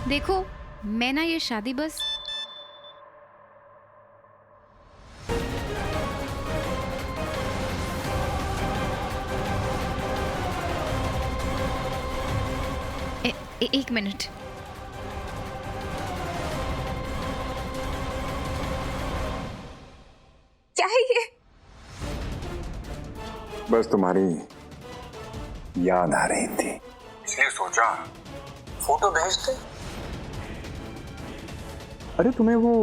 देखो, मैं ना ये शादी बस एक मिनट। क्या है ये? बस तुम्हारी याद आ रही थी, इसलिए सोचा फोटो भेज दे। अरे तुम्हें वो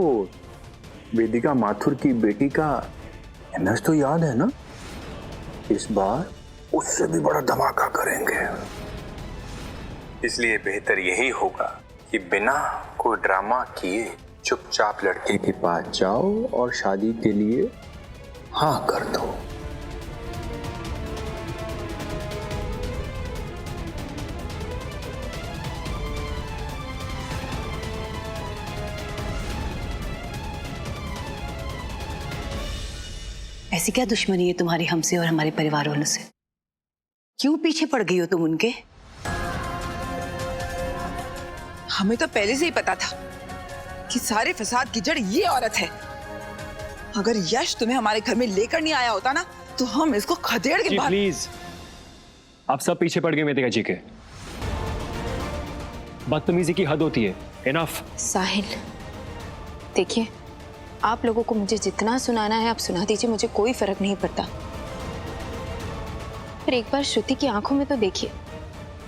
वेदिका माथुर की बेटी का एमएस तो याद है ना? इस बार उससे भी बड़ा धमाका करेंगे, इसलिए बेहतर यही होगा कि बिना कोई ड्रामा किए चुपचाप लड़के के पास जाओ और शादी के लिए हाँ कर दो। ऐसी क्या दुश्मनी है तुम्हारी हमसे और हमारे परिवार वालों से? क्यों पीछे पड़ गई हो तुम उनके? हमें तो पहले से ही पता था कि सारे फसाद की जड़ ये औरत है। अगर यश तुम्हें हमारे घर में लेकर नहीं आया होता ना, तो हम इसको खदेड़ के बाहर। प्लीज, आप सब पीछे पड़ गए वेदिका जी के। बदतमीजी की हद होती है। इनफ। साहिल, देखिए, आप लोगों को मुझे जितना सुनाना है आप सुना दीजिए, मुझे कोई फर्क नहीं पड़ता। पर एक बार श्रुति की आंखों में तो देखिए,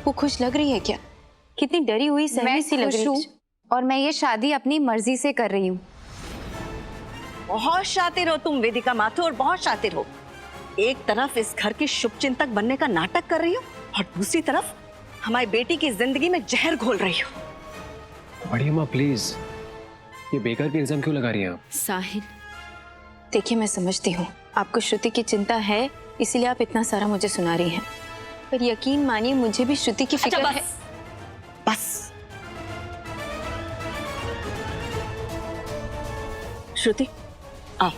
वो खुश लग रही है क्या? कितनी डरी हुई सहमी सी लग रही है। और मैं ये शादी अपनी मर्जी से कर रही हूँ। बहुत शातिर हो तुम वेदिका माथुर, बहुत शातिर हो। एक तरफ इस घर की शुभचिंतक बनने का नाटक कर रही हो और दूसरी तरफ हमारी बेटी की जिंदगी में जहर घोल रही हो। बड़ी अम्मा प्लीज, ये बेकार के इल्जाम क्यों लगा रही हैं आप? साहिल, देखिए, मैं समझती हूँ आपको श्रुति की चिंता है, इसीलिए आप इतना सारा मुझे सुना रही हैं। पर यकीन मानिए, मुझे भी श्रुति की फिक्र है। बस श्रुति, आओ,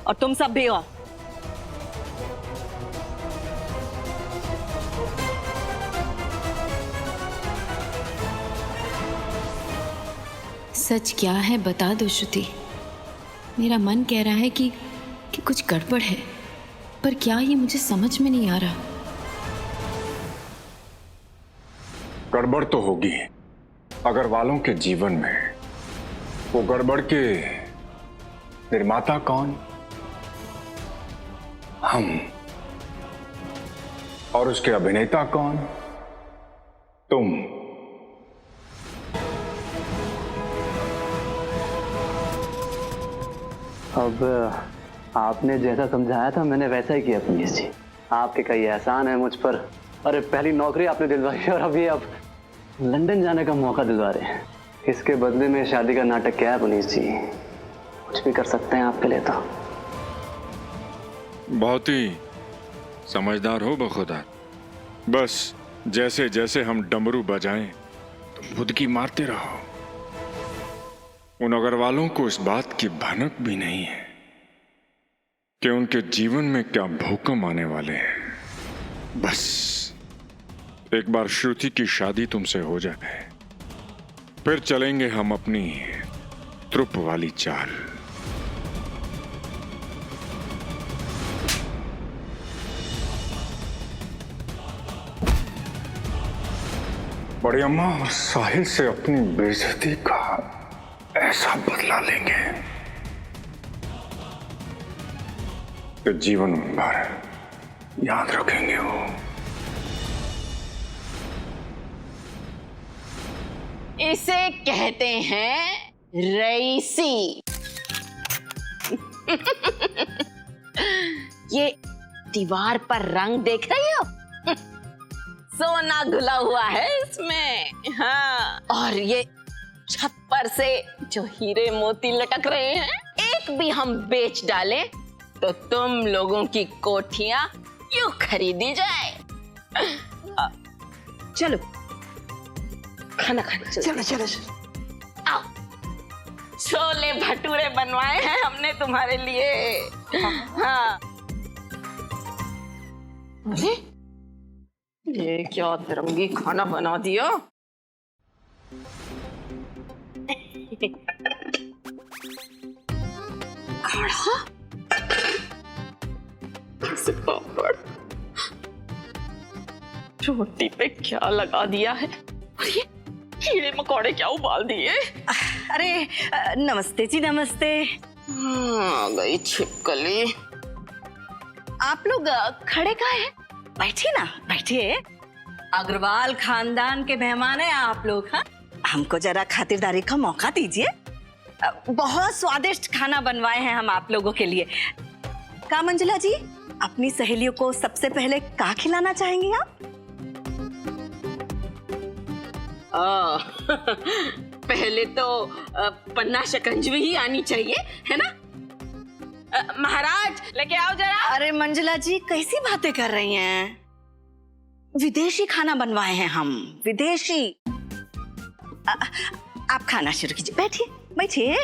और तुम सब भी आओ। सच क्या है बता दो श्रुति। मेरा मन कह रहा है कि कुछ गड़बड़ है, पर क्या ये मुझे समझ में नहीं आ रहा। गड़बड़ तो होगी। अगर वालों के जीवन में वो गड़बड़ के निर्माता कौन? हम। और उसके अभिनेता कौन? तुम। अब आपने जैसा समझाया था मैंने वैसा ही किया पुनीत जी। आपके कई एहसान है मुझ पर। अरे पहली नौकरी आपने दिलवाई और अभी आप लंदन जाने का मौका दिलवा रहे हैं। इसके बदले में शादी का नाटक क्या है पुनीत जी? कुछ भी कर सकते हैं आपके लिए तो। बहुत ही समझदार हो बखुदा। बस जैसे जैसे हम डमरू बजाएं तुम खुदकी मारते रहो। उन अग्रवालों को इस बात की भनक भी नहीं है कि उनके जीवन में क्या भूकंप आने वाले हैं। बस एक बार श्रुति की शादी तुमसे हो जाए, फिर चलेंगे हम अपनी त्रुप वाली चाल। बड़ी अम्मा और साहिल से अपनी बेइज्जती का ऐसा बदला लेंगे कि जीवन भर याद रखेंगे वो। इसे कहते हैं रईसी। ये दीवार पर रंग देख रही हो? सोना घुला हुआ है इसमें। हाँ, और ये छत पर से जो हीरे मोती लटक रहे हैं, एक भी हम बेच डालें तो तुम लोगों की कोठियां यूं खरीदी जाए। चलो खाना खाने चलो। चलो। आओ, छोले भटूरे बनवाए हैं हमने तुम्हारे लिए। हाँ। अरे ये क्या तिरंगी खाना बना दिया। कड़ा से पापड़, रोटी पे क्या लगा दिया है और ये कीड़े मकोड़े क्या उबाल दिए। अरे नमस्ते जी, नमस्ते। आ गई छिपकली। आप लोग खड़े कहाँ हैं? बैठिए ना, बैठिए। अग्रवाल खानदान के मेहमान हैं आप लोग। हाँ, हमको जरा खातिरदारी का मौका दीजिए। बहुत स्वादिष्ट खाना बनवाए हैं हम आप लोगों के लिए। का मंजुला जी, अपनी सहेलियों को सबसे पहले का खिलाना चाहेंगी आप? पहले तो पन्ना शकंजवी ही आनी चाहिए, है ना? महाराज लेके आओ जरा। अरे मंजुला जी, कैसी बातें कर रही हैं? विदेशी खाना बनवाए हैं हम, विदेशी। आप खाना शुरू कीजिए, बैठिए बैठिए,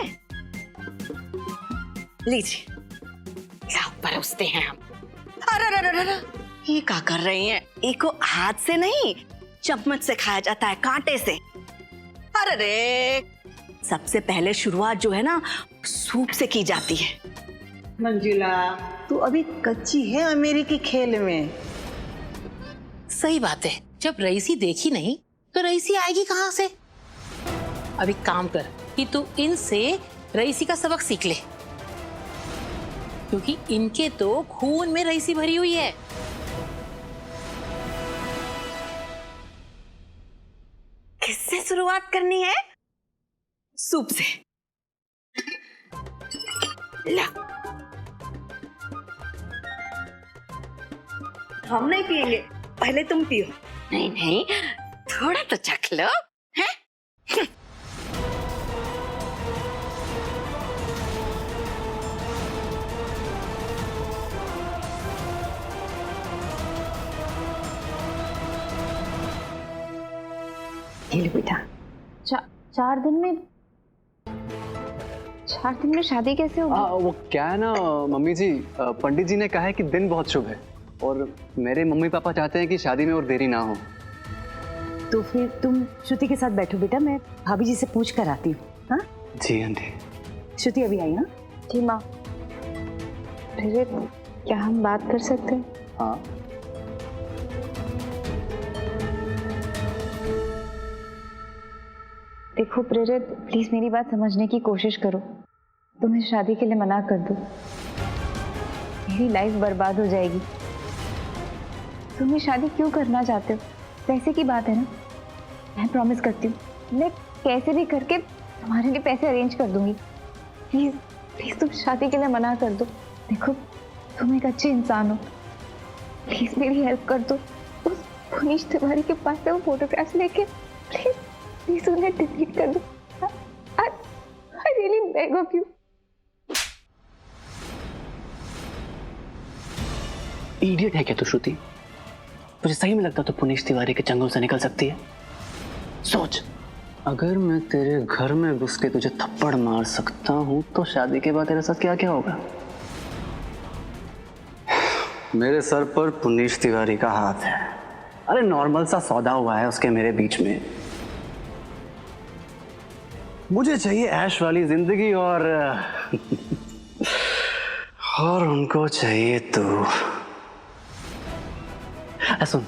लीजिए। लाओ परोसते हैं हम। अरे ये क्या कर रही हैं? इको हाथ से नहीं, चम्मच से खाया जाता है, कांटे से। अरे रे, सबसे पहले शुरुआत जो है ना, सूप से की जाती है। मंजुला, तू अभी कच्ची है अमेरिकी खेल में। सही बात है, जब रईसी देखी नहीं तो रईसी आएगी कहाँ से? अभी काम कर कि तू इनसे रईसी का सबक सीख ले, क्योंकि इनके तो खून में रईसी भरी हुई है। किससे शुरुआत करनी है? सूप से। ला, हम नहीं पिएंगे, पहले तुम पियो। नहीं नहीं, थोड़ा तो चख लो, हैं? ये लो बेटा। 4 दिन में शादी कैसे होगी? वो क्या है ना मम्मी जी, पंडित जी ने कहा है कि दिन बहुत शुभ है और मेरे मम्मी पापा चाहते हैं कि शादी में और देरी ना हो। तो फिर तुम श्रुति के साथ बैठो बेटा, मैं भाभी जी से पूछ कर आती हूँ। हाँ जी आंटी। श्रुति अभी आई ना? जी माँ। क्या हम बात कर सकते हैं? हाँ। देखो प्रेरित, प्लीज मेरी बात समझने की कोशिश करो। तुम्हें शादी के लिए मना कर दो, मेरी लाइफ बर्बाद हो जाएगी। तुम ये शादी क्यों करना चाहते हो? पैसे की बात है ना? मैं प्रॉमिस करती हूँ, मैं कैसे भी करके तुम्हारे लिए पैसे अरेंज कर दूंगी। प्लीज प्लीज तुम शादी के लिए मना कर दो। देखो तुम एक अच्छे इंसान हो, प्लीज मेरी हेल्प कर दो। उस पुनीश तिवारी के पास से वो फोटोग्राफ्स लेके प्लीज प्लीज उन्हें डिलीट कर दो। I really beg of you. Idiot है क्या तू श्रुति? तुझे सही में लगता तो पुनीश तिवारी के चंगुल से निकल सकती है? सोच, अगर मैं तेरे घर में घुस के तुझे थप्पड़ मार सकता हूँ तो शादी के बाद तेरे साथ क्या क्या होगा? मेरे सर पर पुनीश तिवारी का हाथ है। अरे नॉर्मल सा सौदा हुआ है उसके मेरे बीच में। मुझे चाहिए ऐश वाली जिंदगी और उनको चाहिए तू। सुन,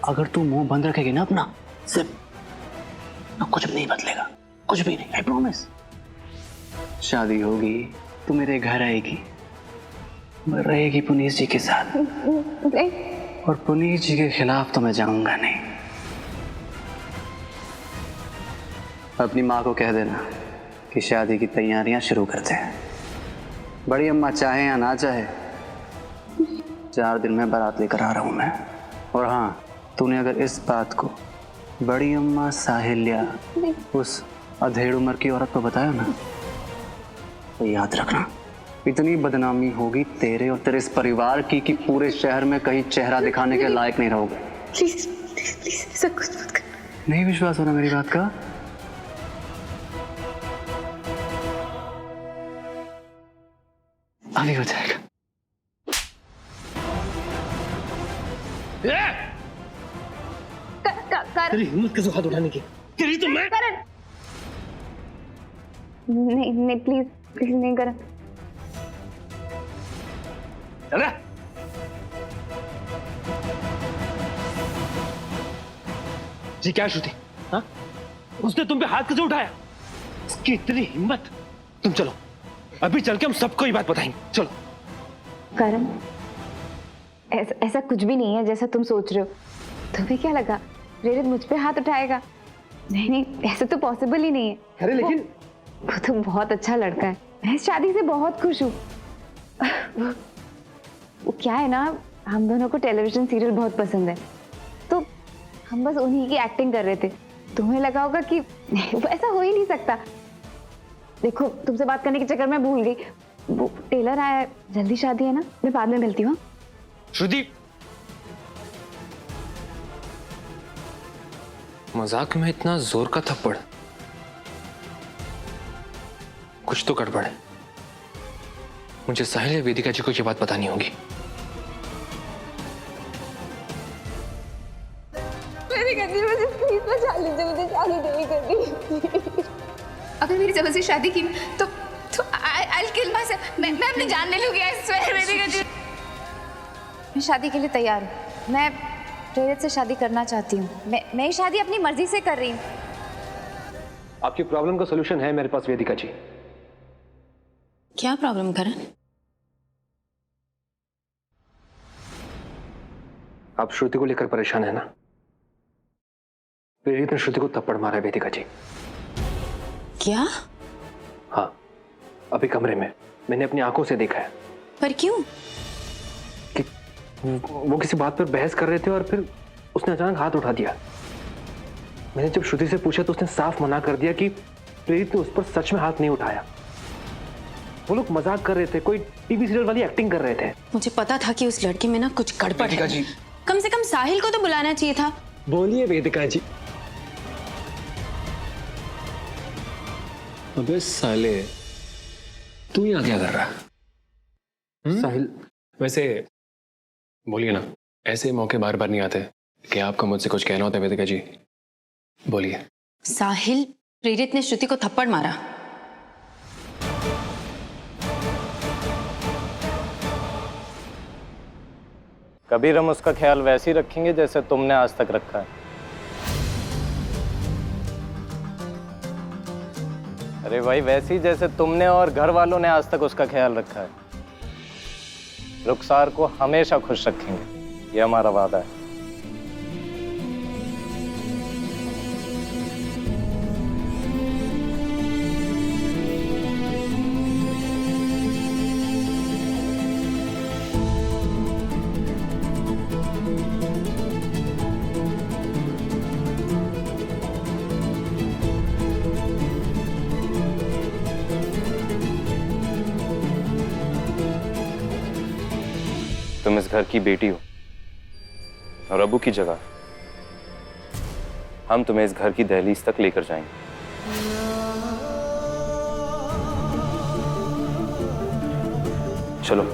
अगर तू मुंह बंद रखेगी ना अपना, सिर्फ तो कुछ भी नहीं बदलेगा, कुछ भी नहीं, आई प्रॉमिस। शादी होगी, तू मेरे घर आएगी, रहेगी पुनीश जी के साथ, और पुनीश जी के खिलाफ तो मैं जाऊंगा नहीं। अपनी माँ को कह देना कि शादी की तैयारियां शुरू करते हैं। बड़ी अम्मा चाहे या ना चाहे, 4 दिन में बारात लेकर आ रहा हूं मैं। और हाँ, तूने अगर इस बात को बड़ी अम्मा साहिल्या उस अधेड़ उम्र की औरत को बताया ना, तो याद रखना इतनी बदनामी होगी तेरे और तेरे इस परिवार की कि पूरे शहर में कहीं चेहरा दिखाने के लायक नहीं रहोगे। प्लीज प्लीज प्लीज ऐसा कुछ मत कर। नहीं विश्वास हो रहा मेरी बात का? अभी हो जाएगा। तेरी हिम्मत कैसे हाथ उठाने की? तेरी तो मैं। नहीं नहीं, प्लीज प्लीज नहीं करण। चल रहा जी क्या श्रुति? हाँ, उसने तुम पे हाथ कैसे उठाया? इसकी इतनी हिम्मत! तुम चलो, अभी चल के हम सबको ये बात बताएंगे। चलो। करण, ऐसा कुछ भी नहीं है जैसा तुम सोच रहे हो। तुम्हें क्या लगा प्रेरित मुझ पे हाथ उठाएगा? नहीं नहीं, ऐसा तो पॉसिबल ही नहीं है। अरे लेकिन वो तो बहुत अच्छा लड़का है, मैं इस शादी से बहुत खुश हूँ। वो क्या है ना, हम दोनों को टेलीविजन सीरियल बहुत पसंद है, तो हम बस उन्हीं की एक्टिंग कर रहे थे। तुम्हें लगा होगा कि ऐसा हो ही नहीं सकता। देखो, तुमसे बात करने के चक्कर में भूल गई, वो टेलर आया है, जल्दी शादी है ना, मैं बाद में मिलती हूँ। श्रुति, मजाक में इतना जोर का थप्पड़, कुछ तो गड़बड़ है। मुझे साहिल या वेदिका जी को ये बात बतानी होगी। वेदिका जी, मुझे प्लीज बचा लीजिए, मुझे शादी नहीं करनी। अगर मेरी जबरदस्ती शादी की तो I'll kill myself। मैं अपनी जान ले लूंगी, I swear। वेदिका जी, मैं शादी के लिए तैयार हूँ। मैं प्रेरित से शादी करना चाहती हूँ। मैं शादी अपनी मर्जी से कर रही हूँ। आपकी प्रॉब्लम का सलूशन है मेरे पास वेदिका जी। क्या प्रॉब्लम करण? आप श्रुति को लेकर परेशान है ना? प्रेरित ने श्रुति को थप्पड़ मारा है वेदिका जी। क्या? हाँ, अभी कमरे में मैंने अपनी आंखों से देखा है। पर क्यों? कि वो किसी बात पर बहस कर रहे थे और फिर उसने अचानक हाथ उठा दिया। मैंने जब श्रुति से पूछा तो उसने साफ मना कर दिया कि प्रेरित ने उस पर सच में हाथ नहीं उठाया। वो लोग मजाक कर रहे थे, कोई टीवी सीरियल वाली एक्टिंग कर रहे थे। मुझे पता था कि उस लड़के में ना कुछ गड़बड़ है। जी, कम से कम साहिल को तो बुलाना चाहिए था। बोलिए वेदिका जी। अबे साले, तू यहाँ क्या कर रहा है? साहिल, वैसे बोलिए ना, ऐसे मौके बार बार नहीं आते कि आपको मुझसे कुछ कहना होता है वेदिका जी। बोलिए। साहिल, प्रेरित ने श्रुति को थप्पड़ मारा। कबीर, हम उसका ख्याल वैसे ही रखेंगे जैसे तुमने आज तक रखा है। अरे भाई, वैसे ही जैसे तुमने और घर वालों ने आज तक उसका ख्याल रखा है। रुखसार को हमेशा खुश रखेंगे, ये हमारा वादा है। तुम इस घर की बेटी हो और अबू की जगह हम तुम्हें इस घर की दहलीज तक लेकर जाएंगे। चलो।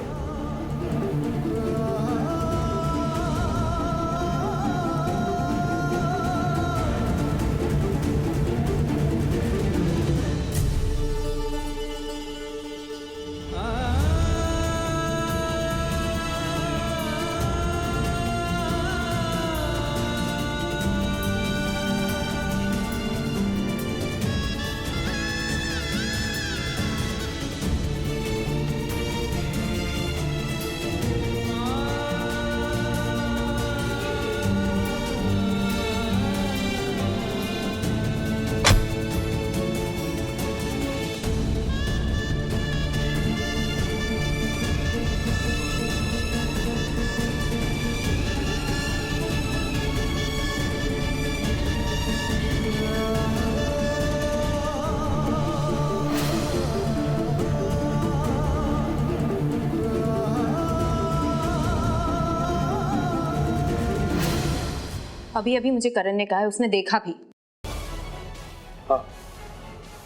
अभी अभी मुझे करण ने कहा है, उसने देखा भी।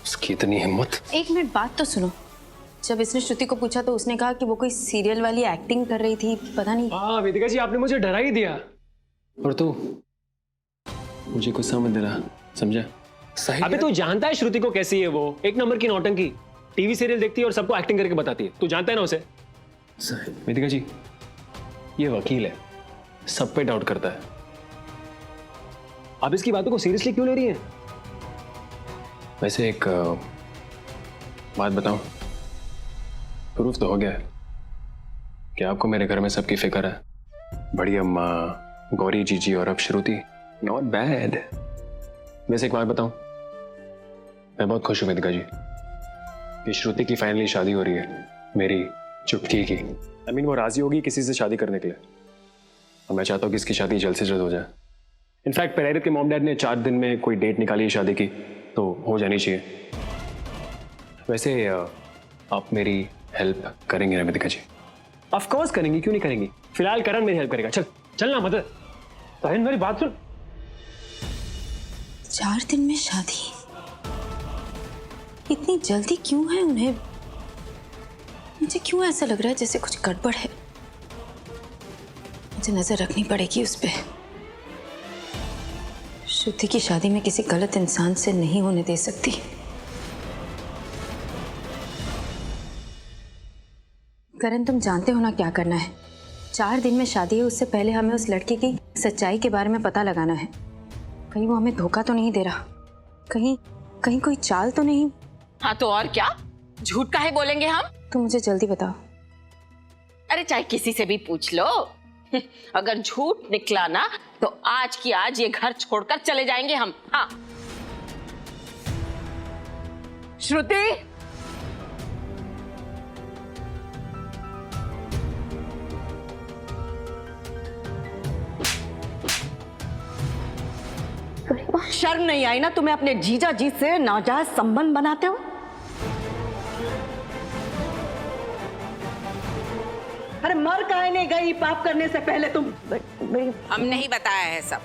उसकी इतनी हिम्मत। एक मिनट बात तो सुनो। जब इसने श्रुति को पूछा तो उसने कहा कि वो कोई सीरियल वाली एक्टिंग कर रही थी, पता नहीं। हाँ वेदिका जी, आपने मुझे डरा ही दिया। और तू मुझे गुस्सा मत दिला, समझा? अबे तू जानता है श्रुति को कैसी है वो? एक नंबर की नौटंकी। टीवी सीरियल देखती है और सबको एक्टिंग करके बताती है। तू जानता है ना उसे? वेदिका जी, ये वकील है, सब पे डाउट करता है। आप इसकी बातों को सीरियसली क्यों ले रही हैं? वैसे एक बात बताऊं, प्रूफ तो हो गया है कि आपको मेरे घर में सबकी फिक्र है। बड़ी अम्मा, गौरी जीजी और अब श्रुति। Not bad. वैसे एक बात बताऊं, मैं बहुत खुश हूं वेदिका जी कि श्रुति की फाइनली शादी हो रही है, मेरी चुटकी की। I mean, वो राजी होगी किसी से शादी करने के लिए, और मैं चाहता हूँ कि इसकी शादी जल्द से जल्द हो जाए। इनफैक्ट प्रेरित के मॉम डैड ने 4 दिन में कोई डेट निकाली है शादी की, तो हो जानी चाहिए। वैसे आप मेरी हेल्प करेंगे ना वेदिका जी? ऑफ कोर्स करेंगी, क्यों नहीं करेंगी। फिलहाल करण मेरी हेल्प करेगा। चलना मदद। तो मेरी बात सुन। 4 दिन में शादी? इतनी जल्दी क्यों है उन्हें? मुझे क्यों ऐसा लग रहा है जैसे कुछ गड़बड़ है। मुझे नजर रखनी पड़ेगी उस पे। श्रुति की शादी में किसी गलत इंसान से नहीं होने दे सकती। करण, तुम जानते हो ना क्या करना है। 4 दिन में शादी है, उससे पहले हमें उस लड़के की सच्चाई के बारे में पता लगाना है। कहीं वो हमें धोखा तो नहीं दे रहा, कहीं कोई चाल तो नहीं। हाँ तो और क्या, झूठ काहे बोलेंगे हम? तुम मुझे जल्दी बताओ। अरे चाहे किसी से भी पूछ लो, अगर झूठ निकला ना तो आज की आज ये घर छोड़कर चले जाएंगे हम। हाँ। श्रुति, शर्म नहीं आई ना तुम्हें अपने जीजा जी से नाजायज संबंध बनाते हो? अरे मर काहे नहीं गई पाप करने से पहले तुम? हमने ही बताया है सब।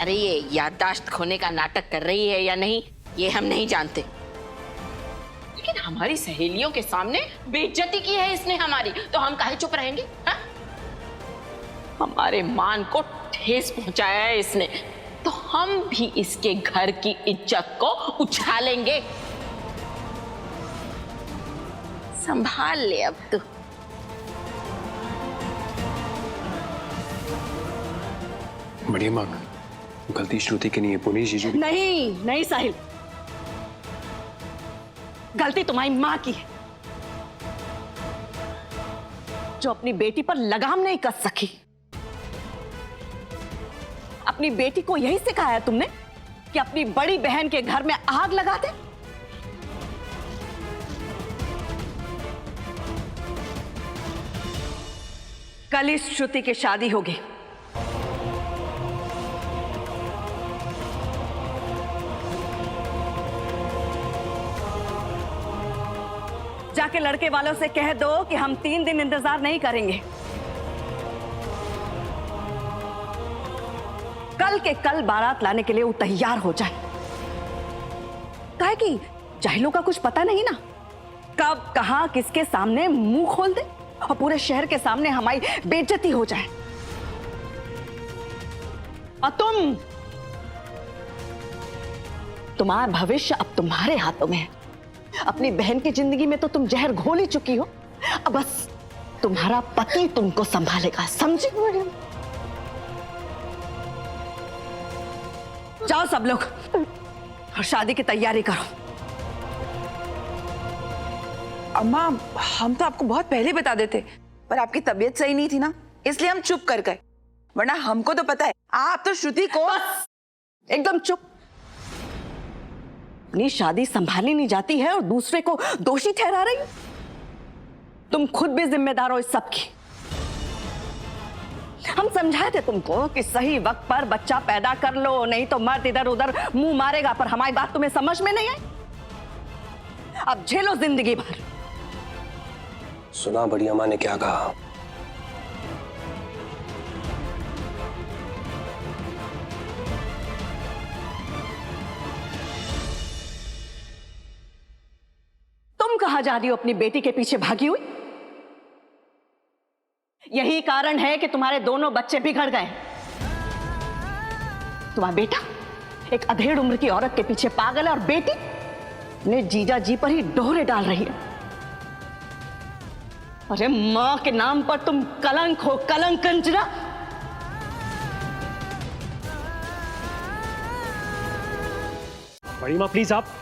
अरे ये याददाश्त खोने का नाटक कर रही है या नहीं ये हम नहीं जानते, लेकिन हमारी सहेलियों के सामने बेइज्जती की है इसने हमारी, तो हम काहे चुप रहेंगे? हा? हमारे मान को ठेस पहुंचाया है इसने, तो हम भी इसके घर की इज्जत को उछालेंगे। संभाल ले अब तू। बढ़िया माँ, गलती श्रुति की नहीं है, पुनीत जीजू। नहीं साहिल, गलती तुम्हारी माँ की है जो अपनी बेटी पर लगाम नहीं कस सकी। अपनी बेटी को यही सिखाया तुमने कि अपनी बड़ी बहन के घर में आग लगा दे? कल इस श्रुति की शादी होगी। जाके लड़के वालों से कह दो कि हम 3 दिन इंतजार नहीं करेंगे। कल के कल बारात लाने के लिए वो तैयार हो जाए। काहे कि जाहिलों का कुछ पता नहीं ना, कब कहां किसके सामने मुंह खोल दे और पूरे शहर के सामने हमारी बेइज्जती हो जाए। और तुम्हारा भविष्य अब तुम्हारे हाथों में है। अपनी बहन की जिंदगी में तो तुम जहर घोल ही चुकी हो, अब बस तुम्हारा पति तुमको संभालेगा, समझी? जाओ सब लोग और शादी की तैयारी करो। अम्मा, हम तो आपको बहुत पहले बता देते, पर आपकी तबीयत सही नहीं थी ना, इसलिए हम चुप कर गए, वरना हमको तो पता है आप तो श्रुति को। एकदम चुप। अपनी शादी संभाली नहीं जाती है और दूसरे को दोषी ठहरा रही हो। तुम खुद भी जिम्मेदार हो इस सब की। हम समझाए थे तुमको कि सही वक्त पर बच्चा पैदा कर लो, नहीं तो मर्द इधर उधर मुंह मारेगा, पर हमारी बात तुम्हें समझ में नहीं आई। अब झेलो जिंदगी भर। सुना बड़ी अम्मा ने क्या कहा? तुम कहां जा रही हो अपनी बेटी के पीछे भागी हुई? यही कारण है कि तुम्हारे दोनों बच्चे बिगड़ गए। तुम्हारा बेटा एक अधेड़ उम्र की औरत के पीछे पागल है और बेटी अपने जीजा जी पर ही डोरे डाल रही है। अरे मां के नाम पर तुम कलंक हो, कलंक कंजरा। बड़ी माँ प्लीज आप।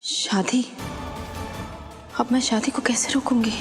शादी? अब मैं शादी को कैसे रोकूंगी?